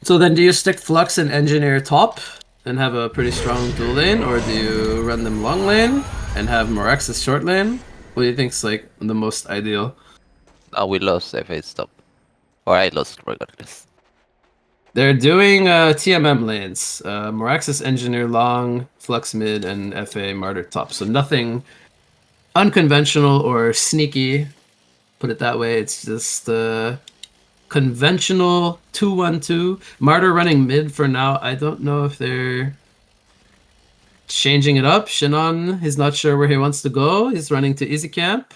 So then do you stick Flux and Engineer top and have a pretty strong dual lane, or do you run them long lane and have Morax's short lane? What do you think's like the most ideal? We lost FA stop. Or I lost regardless. They're doing TMM lanes. Moraxis Engineer long, Flux mid, and FA Martyr top. So nothing unconventional or sneaky. Put it that way. It's just conventional 2-1-2. Martyr running mid for now. I don't know if they're changing it up. Shinon, he's not sure where he wants to go. He's running to easy camp.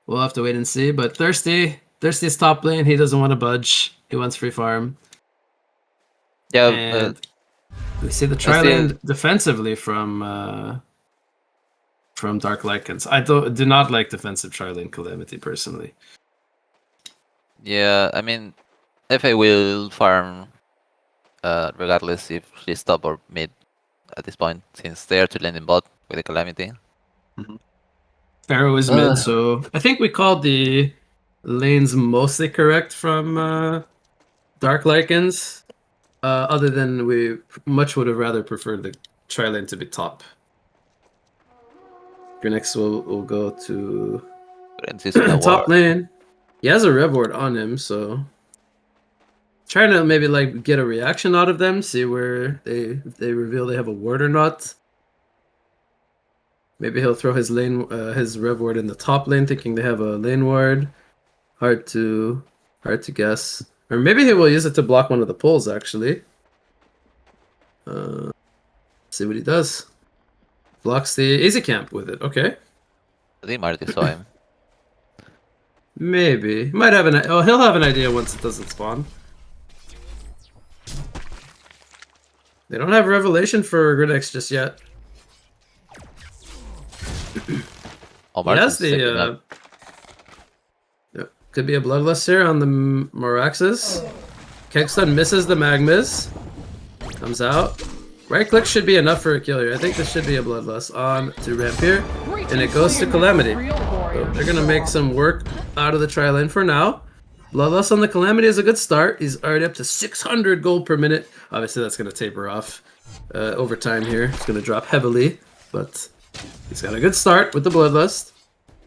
We'll have to wait and see. But Thirsty's top lane. He doesn't want to budge. He wants free farm. Yeah, And we see the tri-lane defensively from Dark Lycans. I do not like defensive tri-lane Calamity personally. yeah, I mean, FA will farm regardless if she's top or mid at this point, since they are to lane in bot with the Calamity. Pharaoh is mid, so I think we called the lanes mostly correct from Dark Lycans. Other than we much would have rather preferred the tri-lane to be top. Your next will go to top lane. He has a rev ward on him, so trying to maybe like get a reaction out of them, see where if they reveal they have a ward or not. Maybe he'll throw his rev ward in the top lane, thinking they have a lane ward. Hard to guess. Or maybe he will use it to block one of the pulls, actually. See what he does. Blocks the easy camp with it. Okay. I think Marty saw him. Maybe. Might have he'll have an idea once it doesn't spawn. They don't have Revelation for Gridix just yet. Oh, he has the... could be a Bloodlust here on the Moraxis. Kegstun misses the Magmas. Comes out. Right click should be enough for a kill here. I think this should be a Bloodlust on to Rampir. And it goes to Calamity. So they're going to make some work out of the tri-lane for now. Bloodlust on the Calamity is a good start. He's already up to 600 gold per minute. Obviously that's going to taper off over time here. It's going to drop heavily. But he's got a good start with the Bloodlust.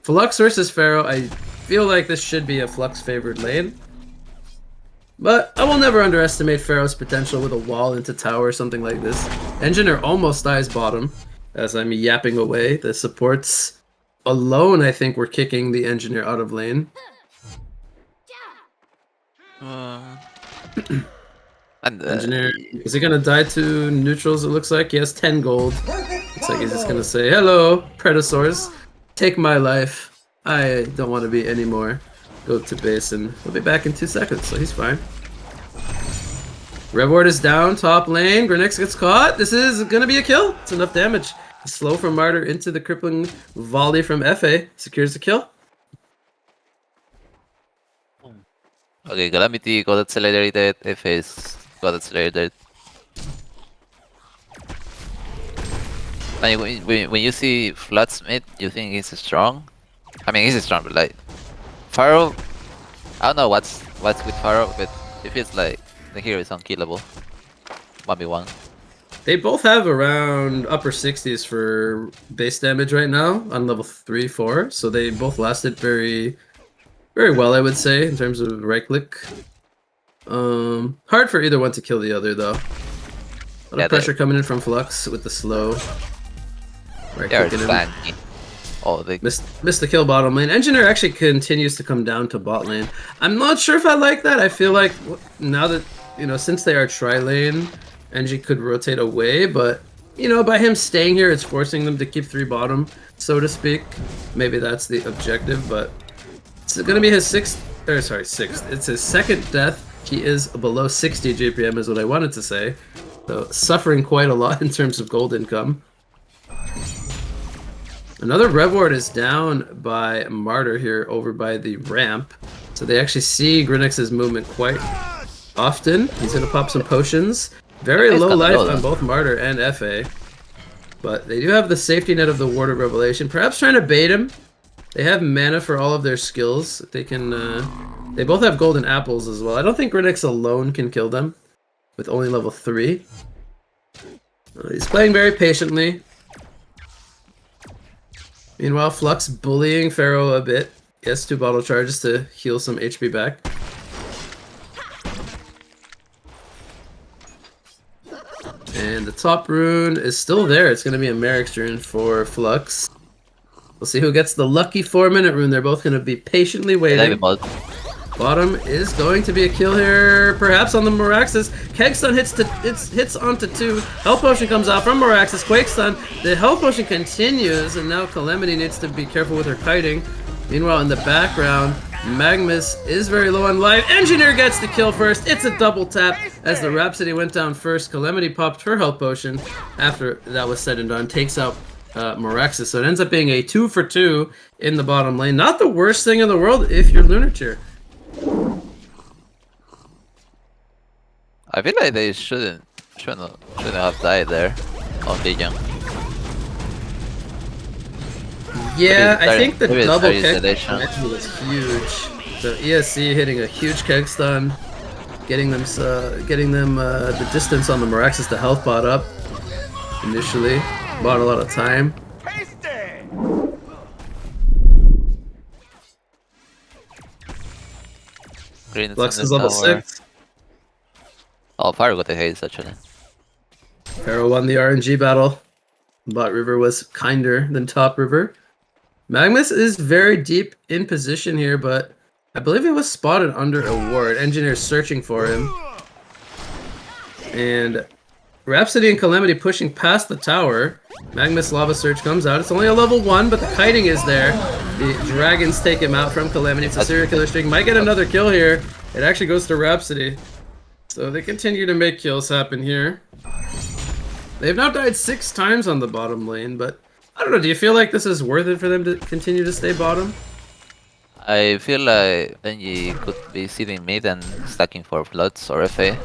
Flux versus Pharaoh. I feel like this should be a Flux favored lane. But I will never underestimate Pharaoh's potential with a wall into tower or something like this. Engineer almost dies bottom as I'm yapping away. The supports alone, I think, were kicking the Engineer out of lane. Engineer, is he gonna die to neutrals? It looks like he has 10 gold. Looks like he's just gonna say, "Hello, Predators, take my life. I don't want to be anymore." Go to base, and he'll be back in 2 seconds, so he's fine. Rev ward is down, top lane. Grenix gets caught. This is gonna be a kill. It's enough damage. Slow from Martyr into the crippling volley from FA. Secures the kill. Okay, Calamity got accelerated. FA's got accelerated. And when you see Flats mid, you think he's strong? I mean, he's strong, but like Pharaoh, I don't know what's with Pharaoh, but it feels like the hero is unkillable. 1v1. They both have around upper 60s for base damage right now on level 3, 4. So they both lasted very, very well, I would say, in terms of right click. Hard for either one to kill the other, though. A lot of pressure coming in from Flux with the slow. Right clicking him. Oh, they missed the kill bottom lane. Engineer actually continues to come down to bot lane. I'm not sure if I like that. I feel like now that, since they are tri-lane, Engie could rotate away, but, by him staying here, it's forcing them to keep 3 bottom, so to speak. Maybe that's the objective, but it's going to be his sixth. It's his second death. He is below 60 GPM is what I wanted to say. So suffering quite a lot in terms of gold income. Another rev ward is down by Martyr here over by the ramp. So they actually see Grinix's movement quite often. He's going to pop some potions. Very low life on both Martyr and FA. But they do have the safety net of the Ward of Revelation. Perhaps trying to bait him. They have mana for all of their skills. They can They both have golden apples as well. I don't think Grinix alone can kill them with only level 3. He's playing very patiently. Meanwhile, Flux bullying Pharaoh a bit. He has 2 bottle charges to heal some HP back. And the top rune is still there. It's going to be a Merrick's rune for Flux. We'll see who gets the lucky 4-minute rune. They're both going to be patiently waiting. Bottom is going to be a kill here, perhaps on the Meraxes. Kegstun hits onto 2. Health Potion comes out from Meraxes. Quake Stun. The Health Potion continues, and now Calamity needs to be careful with her kiting. Meanwhile, in the background, Magnus is very low on life. Engineer gets the kill first. It's a double tap as the Rhapsody went down first. Calamity popped her Health Potion after that was said and done. Takes out Meraxes. So it ends up being a 2 for 2 in the bottom lane. Not the worst thing in the world if you're Lunar Tier. I feel like they shouldn't have died there on Legion. Yeah, I think the maybe double it's keg isolation. was huge. So ESC hitting a huge keg stun, getting them the distance on the Meraxes to health bot up. Initially, bought a lot of time. Green Flux is level 6. Oh, Fire got the haze actually. Pharaoh won the RNG battle. Bot River was kinder than Top River. Magnus is very deep in position here, but I believe he was spotted under a ward. Engineer's searching for him. And Rhapsody and Calamity pushing past the tower. Magnus Lava Surge comes out. It's only a level 1, but the kiting is there. The dragons take him out from Calamity. It's a serial killer streak. Might get another kill here. It actually goes to Rhapsody. So they continue to make kills happen here. They've now died 6 times on the bottom lane, but I don't know, do you feel like this is worth it for them to continue to stay bottom? I feel like Benji could be sitting mid and stacking for Floods or FA.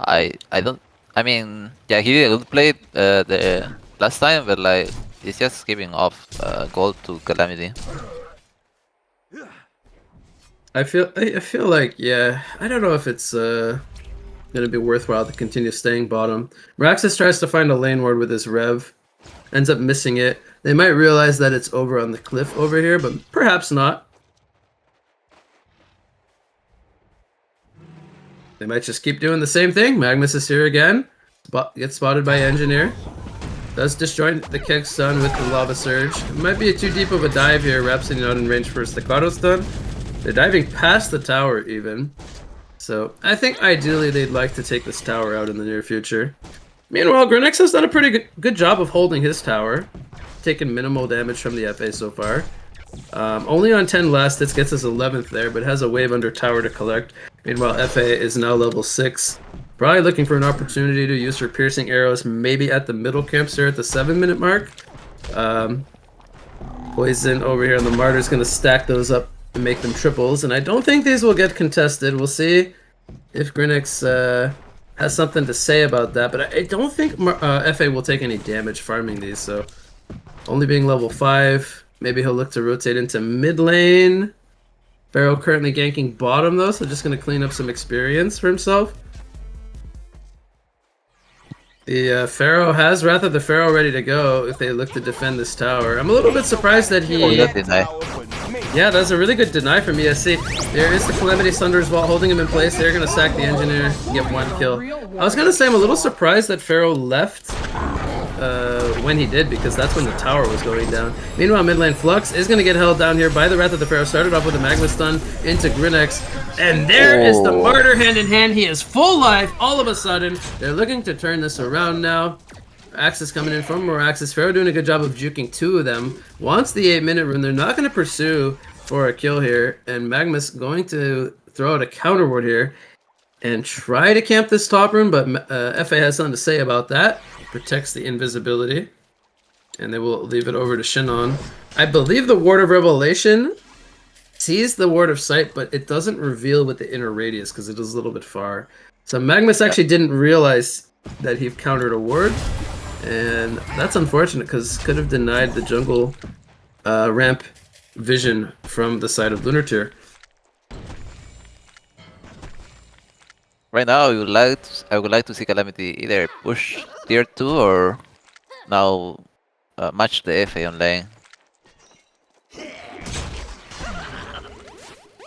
I mean, yeah, he did a good play the last time, but like he's just giving off gold to Calamity. I feel like, yeah, I don't know if it's gonna be worthwhile to continue staying bottom. Raxus tries to find a lane ward with his Rev, ends up missing it. They might realize that it's over on the cliff over here, but perhaps not. They might just keep doing the same thing. Magnus is here again. Gets spotted by Engineer. Does disjoint the keg stun with the Lava Surge. It might be too deep of a dive here. Rhapsody not in range for a staccato stun. They're diving past the tower even. So I think ideally they'd like to take this tower out in the near future. Meanwhile, Grinix has done a pretty good job of holding his tower. Taken minimal damage from the FA so far. Only on 10 last hits, gets his 11th there, but has a wave under tower to collect. Meanwhile, FA is now level 6. Probably looking for an opportunity to use her piercing arrows, maybe at the middle camps here at the 7-minute mark. Poison over here on the Martyr's going to stack those up and make them triples, and I don't think these will get contested. We'll see if Grinix has something to say about that, but I don't think FA will take any damage farming these, so only being level 5, maybe he'll look to rotate into mid lane. Pharaoh currently ganking bottom though, so just going to clean up some experience for himself. The Pharaoh has Wrath of the Pharaoh ready to go if they look to defend this tower. I'm a little bit surprised that he... Yeah, that's a really good deny from ESC. There is the Calamity Thunder's Vault holding him in place. They're going to sack the Engineer, get 1 kill. I was going to say I'm a little surprised that Pharaoh left when he did, because that's when the tower was going down. Meanwhile, mid lane Flux is going to get held down here by the Wrath of the Pharaoh. Started off with a Magma Stun into Grinix. And there is the Martyr hand in hand. He is full life all of a sudden. They're looking to turn this around now. Axis coming in from Meraxes. Pharaoh doing a good job of juking 2 of them. Wants the 8-minute rune. They're not going to pursue for a kill here. And Magma's going to throw out a counter ward here and try to camp this top rune, but FA has something to say about that. Protects the invisibility. And they will leave it over to Shinon. I believe the Ward of Revelation sees the Ward of Sight, but it doesn't reveal with the inner radius because it is a little bit far. So Magnus actually didn't realize that he countered a ward. And that's unfortunate because could have denied the jungle ramp vision from the side of Lunar Tier. Right now, I would like to see Calamity either push tier 2 or now match the FA on lane.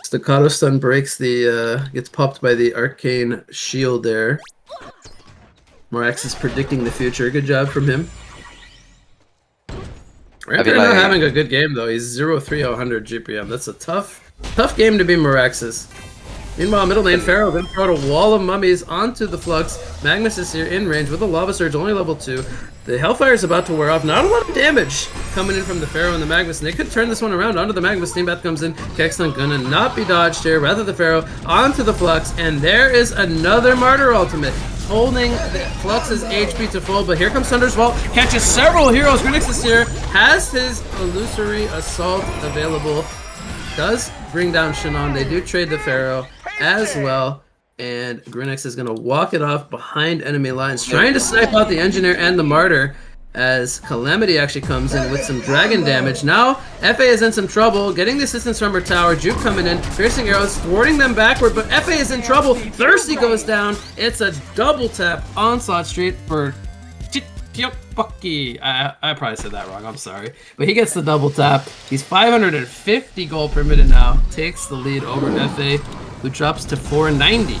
Staccato stun breaks the gets popped by the arcane shield there. Morax is predicting the future. Good job from him. Rampier's not having a good game though. He's 0-3-100 GPM. That's a tough game to be Morax's. Meanwhile, middle lane, Pharaoh then brought a wall of mummies onto the Flux. Magnus is here in range with a Lava Surge, only level 2. The Hellfire is about to wear off. Not a lot of damage coming in from the Pharaoh and the Magnus, and they could turn this one around onto the Magnus. Steam Bath comes in. Kexton gonna not be dodged here. Rather the Pharaoh onto the Flux, and there is another Martyr ultimate. Holding the Flux's HP to full, but here comes Thunder's Vault. Catches several heroes. Grinix is here. Has his Illusory Assault available. Does bring down Shannon. They do trade the Pharaoh as well, and Grinix is gonna walk it off behind enemy lines, trying to snipe out the Engineer and the Martyr as Calamity actually comes in with some dragon damage. Now FA is in some trouble, getting the assistance from her tower. Juke coming in, piercing arrows, thwarting them backward, but FA is in trouble. Thirsty goes down. It's a double tap Onslaught Street for Bucky. I probably said that wrong, I'm sorry. But he gets the double tap. He's 550 gold per minute now. Takes the lead over FA, who drops to 490.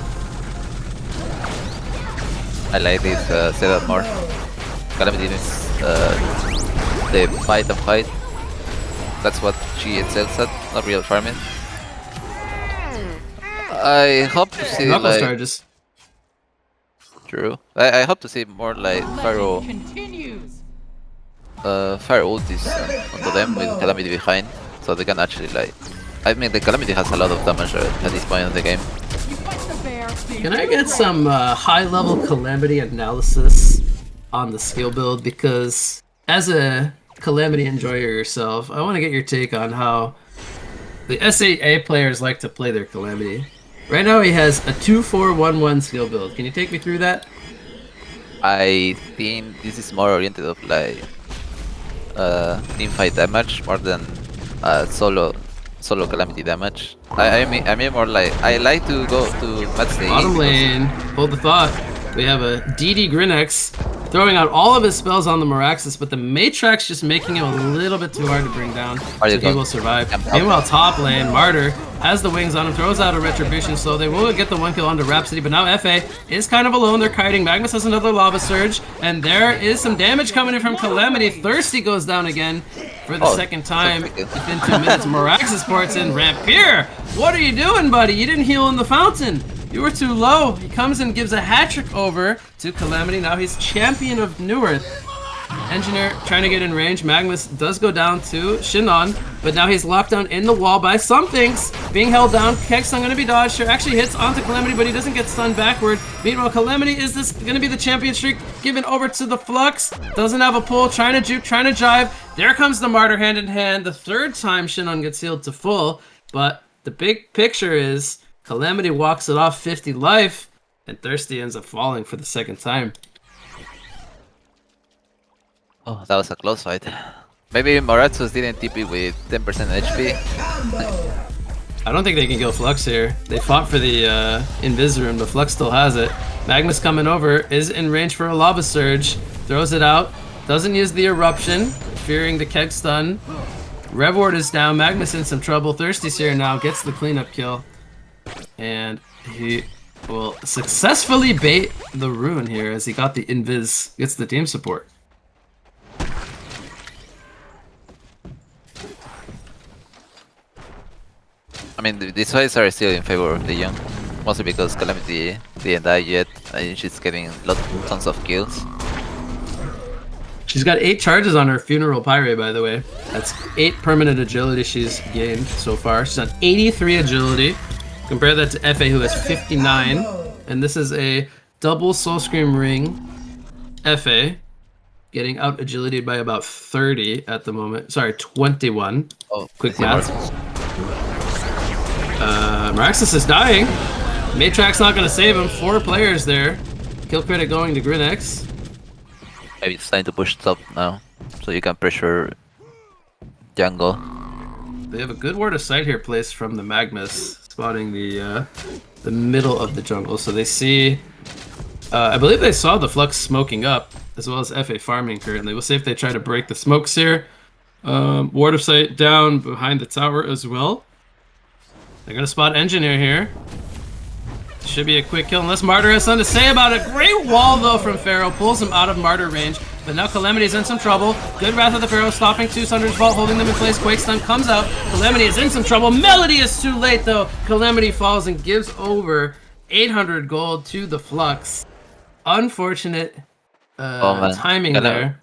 I like this setup more. Calamity needs the fight and fight. That's what she excels at, not real farming. I hope to see Knuckles like... charges. True. I hope to see more like Pharaoh ultis onto them with Calamity behind, so they can actually like... I mean, the Calamity has a lot of damage at this point in the game. Can I get some high-level Calamity analysis on the skill build? Because as a Calamity enjoyer yourself, I want to get your take on how the SAA players like to play their Calamity. Right now he has a 2-4-1-1 skill build. Can you take me through that? I think this is more oriented of like team fight damage more than solo Calamity damage. I mean more like I like to go to match the bottom lane. Hold the thought. We have a DD Grinix throwing out all of his spells on the Moraxis, but the Matrix just making him a little bit too hard to bring down, so he will survive. Meanwhile, top lane, Martyr has the wings on him, throws out a Retribution, so they will get the 1 kill onto Rhapsody, but now FA is kind of alone. They're kiting. Magnus has another Lava Surge, and there is some damage coming in from Calamity. Thirsty goes down again for the second time within 2 minutes. Moraxis ports in. Rampier, what are you doing, buddy? You didn't heal in the fountain. You were too low. He comes and gives a hat trick over to Calamity. Now he's champion of Newerth. Engineer trying to get in range. Magnus does go down to Shinnon, but now he's locked down in the wall by some things. Being held down. Kexton going to be dodged. Sure, actually hits onto Calamity, but he doesn't get stunned backward. Meanwhile, Calamity, is this going to be the champion streak? Given over to the Flux. Doesn't have a pull. Trying to juke, trying to jive. There comes the Martyr hand in hand. The third time Shinnon gets healed to full, but the big picture is Calamity walks it off 50 life, and Thirsty ends up falling for the second time. Oh, that was a close fight. Maybe Moratsus didn't TP with 10% HP. I don't think they can kill Flux here. They fought for the Invis Room, but Flux still has it. Magnus coming over, is in range for a Lava Surge, throws it out, doesn't use the Eruption, fearing the Keg Stun. Revward is down, Magnus in some trouble. Thirsty's here now, gets the cleanup kill. And he will successfully bait the Rune here as he got the Invis, gets the team support. I mean, these fights are still in favor of the Young, mostly because Calamity didn't die yet, and she's getting tons of kills. She's got 8 charges on her Funeral Pyre, by the way. That's 8 permanent agility she's gained so far. She's on 83 agility. Compare that to FA, who has 59. And this is a double Soul Scream ring. FA getting out agility by about 30 at the moment. Sorry, 21. Oh, quick math. Maraxis is dying. Matrax not going to save him. 4 players there. Kill credit going to Grinix. Maybe it's time to push top now, so you can pressure jungle. They have a good ward of sight here placed from the Magnus, spotting the middle of the jungle. So they see, I believe they saw the Flux smoking up, as well as FA farming currently. We'll see if they try to break the smokes here. Ward of Sight down behind the tower as well. They're gonna spot Engineer here. Should be a quick kill unless Martyr has something to say about it. Great wall though from Pharaoh, pulls him out of Martyr range. But now Calamity's in some trouble. Good Wrath of the Pharaoh, stopping two Sunder's Vault, holding them in place. Quake Stun comes out. Calamity is in some trouble. Melody is too late though. Calamity falls and gives over 800 gold to the Flux. Unfortunate timing there.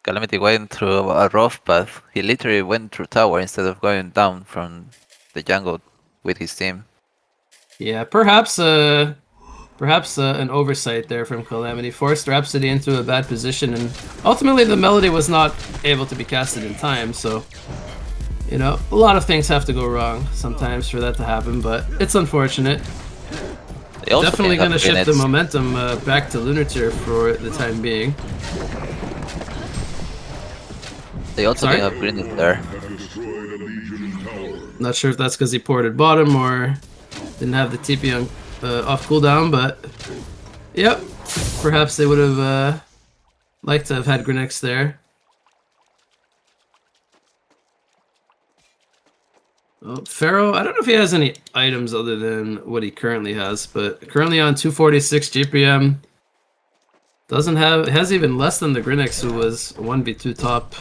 Calamity went through a rough path. He literally went through tower instead of going down from the jungle with his team. Yeah, perhaps an oversight there from Calamity. Forced Rhapsody into a bad position, and ultimately the Melody was not able to be casted in time, so, you know, a lot of things have to go wrong sometimes for that to happen, but it's unfortunate. Definitely going to shift the momentum back to Lunatir for the time being. They also have Grinnet there. Not sure if that's because he ported bottom or didn't have the TP on off cooldown, but yep, perhaps they would have liked to have had Grenex there. Oh, Pharaoh, I don't know if he has any items other than what he currently has, but currently on 246 GPM. Doesn't have, has even less than the Grenex, who was 1v2 top,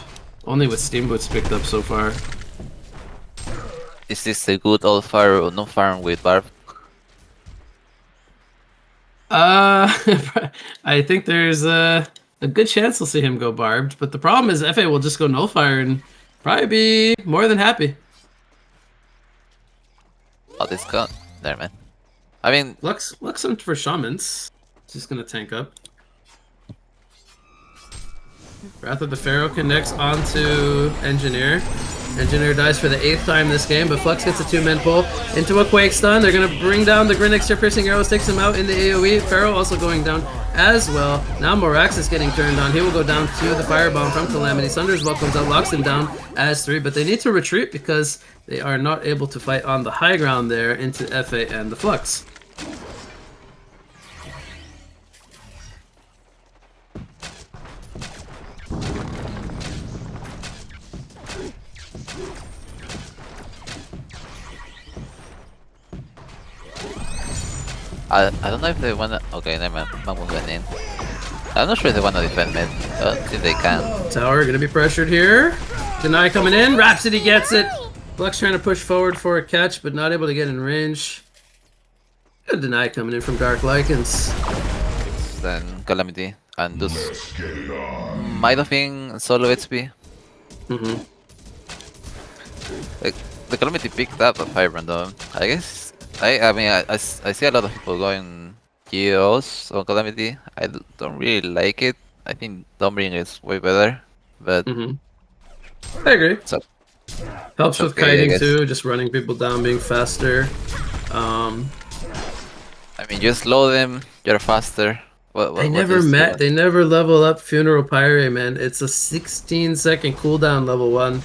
only with Steam Boots picked up so far. Is this a good old fire or no farm with Barb? I think there's a good chance we'll see him go barbed, but the problem is FA will just go nullfire and probably be more than happy. Oh, this gun there, man. I mean, Lux him for shamans. Just gonna tank up. Wrath of the Pharaoh connects onto Engineer. Engineer dies for the 8th time this game, but Flux gets a 2-man pull into a Quake Stun. They're going to bring down the Grinix. Piercing Arrows takes him out in the AoE. Pharaoh also going down as well. Now Morax is getting turned on. He will go down to the Firebomb from Calamity. Sunder's Vault comes out, locks him down as 3, but they need to retreat because they are not able to fight on the high ground there into FA and the Flux. I don't know if they wanna. Okay, never mind. Mammoth went in. I'm not sure if they wanna defend mid. I don't think they can. Tower gonna be pressured here. Deny coming in. Rhapsody gets it. Flux trying to push forward for a catch, but not able to get in range. Good Deny coming in from Dark Lycans. Then Calamity and those might have been solo HP. Like the Calamity picked up a 5 random. I guess. I mean, I see a lot of people going Geos on Calamity. I don't really like it. I think Dombring is way better, but I agree. So, helps with kiting too, just running people down, being faster. I mean, you slow them, you're faster. They never level up Funeral Pyre, man. It's a 16-second cooldown level 1.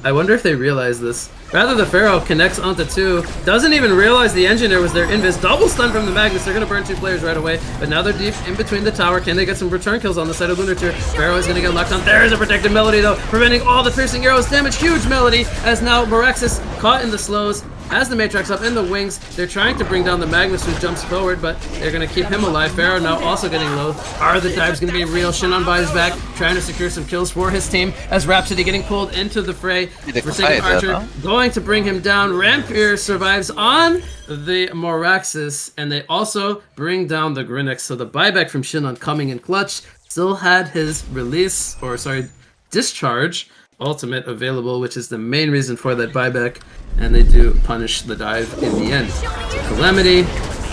I wonder if they realize this. Rather, the Pharaoh connects onto 2. Doesn't even realize the Engineer was there. Invis. Double stun from the Magnus. They're going to burn 2 players right away. But now they're deep in between the tower. Can they get some return kills on the side of Lunatir? Pharaoh is going to get locked on. There is a protected Melody, though, preventing all the piercing arrows. Damage. Huge Melody. As now Moraxis caught in the slows. Has the Matrix up in the wings. They're trying to bring down the Magnus, who jumps forward, but they're going to keep him alive. Pharaoh now also getting low. Are the dives going to be real? Shinon by his back, trying to secure some kills for his team, as Rhapsody getting pulled into the fray. Forsaken Archer going to bring him down. Rampier survives on the Moraxis, and they also bring down the Grinix. So the buyback from Shinon coming in clutch. Still had his release, or sorry, discharge ultimate available, which is the main reason for that buyback, and they do punish the dive in the end. So Calamity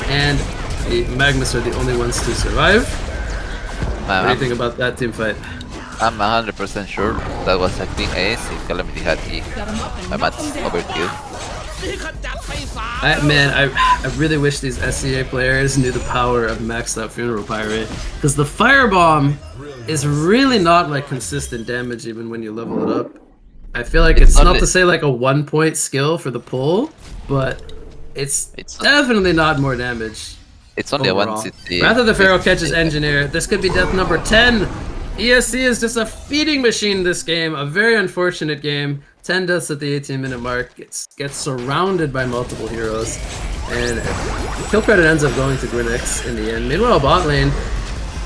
and the Magnus are the only ones to survive. What do you think about that team fight? I'm 100% sure that was a clean ace if Calamity had the match overkill. I really wish these SCA players knew the power of maxed out Funeral Pyre, because the Firebomb is really not like consistent damage even when you level it up. I feel like it's not to say like a 1-point skill for the pull, but It's definitely not more damage. It's only overall. a 1 city. After the Pharaoh catches Engineer, this could be death number 10. ESC is just a feeding machine this game. A very unfortunate game. 10 deaths at the 18-minute mark. Gets surrounded by multiple heroes. And kill credit ends up going to Grinix in the end. Meanwhile, bot lane,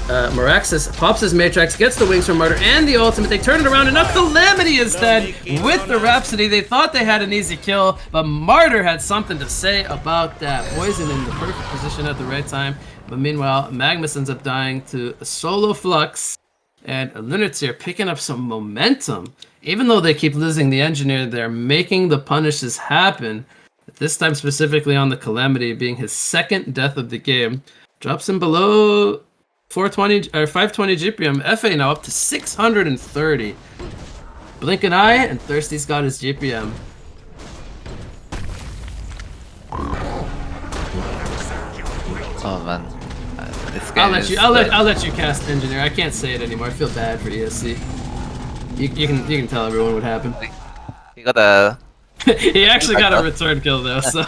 Meraxis pops his Matrix, gets the wings from Martyr and the ultimate. They turn it around and a Calamity instead with the Rhapsody. They thought they had an easy kill, but Martyr had something to say about that. Poison in the perfect position at the right time. But meanwhile, Magnus ends up dying to a solo Flux, and Lunateer picking up some momentum. Even though they keep losing the Engineer, they're making the punishes happen. This time specifically on the Calamity, being his second death of the game. Drops him below 420 or 520 GPM. FA now up to 630. Blink an eye, and Thirsty's got his GPM. Oh man, this game I'll let you cast Engineer. I can't say it anymore. I feel bad for ESC. You can tell everyone what happened. He got a. He actually got a return kill though, so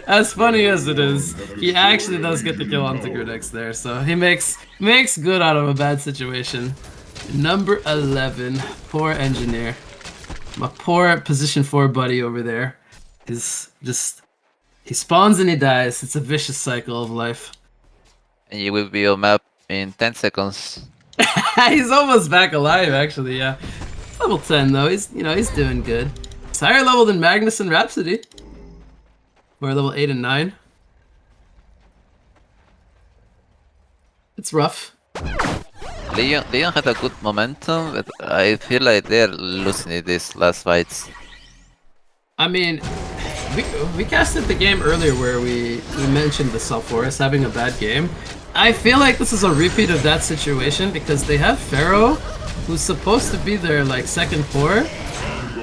as funny as it is, he actually does get the kill on Tigredex there, so he makes good out of a bad situation. Number 11, poor Engineer. My poor position 4 buddy over there is just, he spawns and he dies. It's a vicious cycle of life. And you will be on map in 10 seconds. He's almost back alive actually, yeah. Level 10 though, he's doing good. It's higher level than Magnus and Rhapsody. We're level 8 and 9. It's rough. Leon had a good momentum, but I feel like they're losing it these last fights. I mean, we casted the game earlier where we mentioned the Self Forest having a bad game. I feel like this is a repeat of that situation because they have Pharaoh, who's supposed to be their like second core.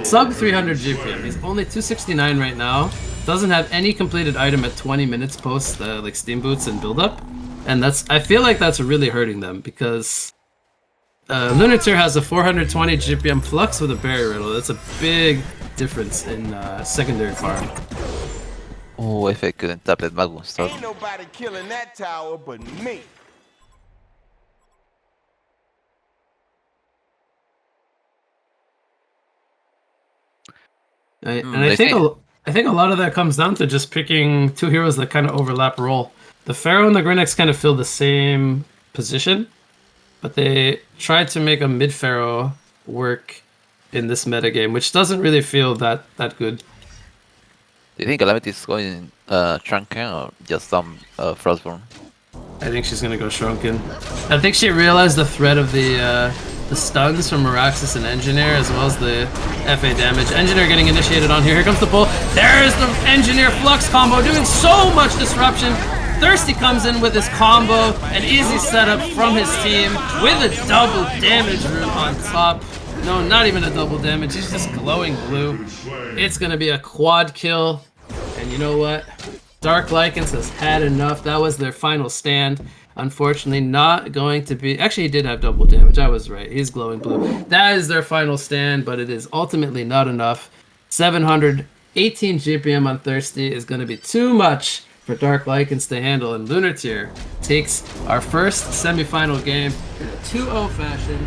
Sub 300 GPM. He's only 269 right now. Doesn't have any completed item at 20 minutes post like Steam Boots and build up, and I feel like that's really hurting them because Lunateer has a 420 GPM Flux with a Barrier Riddle. That's a big difference in secondary farm. Oh, if I couldn't tap that Magnus stop. Ain't nobody killing that tower but me. I think a lot of that comes down to just picking two heroes that kind of overlap role. The Pharaoh and the Grinix kind of fill the same position, but they tried to make a mid Pharaoh work in this metagame, which doesn't really feel that good. Do you think Calamity is going Shrunken or just some Frostborn? I think she's gonna go Shrunken. I think she realized the threat of the stuns from Meraxis and Engineer, as well as the FA damage. Engineer getting initiated on here. Here comes the pull. There's the Engineer Flux combo, doing so much disruption. Thirsty comes in with his combo, an easy setup from his team, with a double damage rune on top. No, not even a double damage, he's just glowing blue. It's gonna be a quad kill, and you know what? Dark Lycans has had enough. That was their final stand. Unfortunately, not going to be... Actually, he did have double damage. I was right. He's glowing blue. That is their final stand, but it is ultimately not enough. 718 GPM on Thirsty is going to be too much for Dark Lycans to handle, and Lunateer takes our first semifinal game in a 2-0 fashion.